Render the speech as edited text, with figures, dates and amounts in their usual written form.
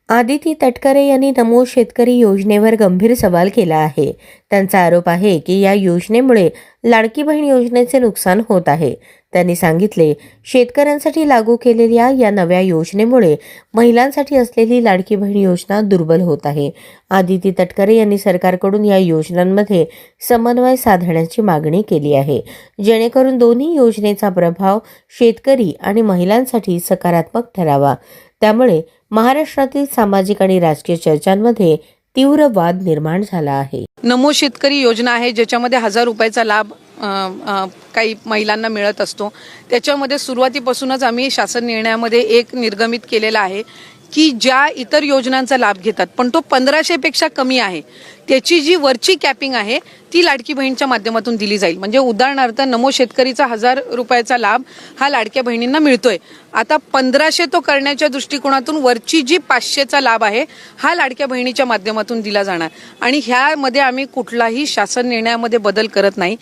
आदिती तटकरे यांनी नमो शेतकरी योजनेवर गंभीर सवाल केला आहे. त्यांचा आरोप आहे की या योजनेमुळे लाडकी बहीण योजनेचे नुकसान होत आहे. त्यांनी सांगितले, शेतकऱ्यांसाठी लागू केलेल्या या नव्या योजनेमुळे महिलांसाठी असलेली लाडकी बहीण योजना दुर्बल होत आहे. आदिती तटकरे यांनी सरकारकडून या योजनांमध्ये समन्वय साधण्याची मागणी केली आहे, जेणेकरून दोन्ही योजनेचा प्रभाव शेतकरी आणि महिलांसाठी सकारात्मक ठरावा. त्यामुळे महाराष्ट्रातील सामाजिक आणि राजकीय चर्चांमध्ये तीव्र वाद निर्माण झाला आहे. नमो शेतकरी योजना आहे, ज्याच्यामध्ये 1000 रुपयाचा लाभ काही महिलांना मिळत असतो. त्याच्यामध्ये सुरुवातीपासूनच आम्ही शासन निर्णयामध्ये एक निर्गमित केलेला आहे की ज्या इतर योजनांचा लाभ घेतात पण तो 1500 पेक्षा कमी आहे, त्याची जी वरची कॅपिंग आहे ती लाडकी बहीणच्या माध्यमातून दिली जाईल. म्हणजे उदाहरणार्थ नमो शेतकरीचा 1000 रुपयाचा लाभ हा लाडक्या बहिणींना मिळतोय. आता 1500 तो करण्याच्या दृष्टिकोनातून वरची जी 500चा लाभ आहे हा लाडक्या बहिणीच्या माध्यमातून दिला जाणार आणि ह्यामध्ये आम्ही कुठलाही शासन निर्णयामध्ये बदल करत नाही.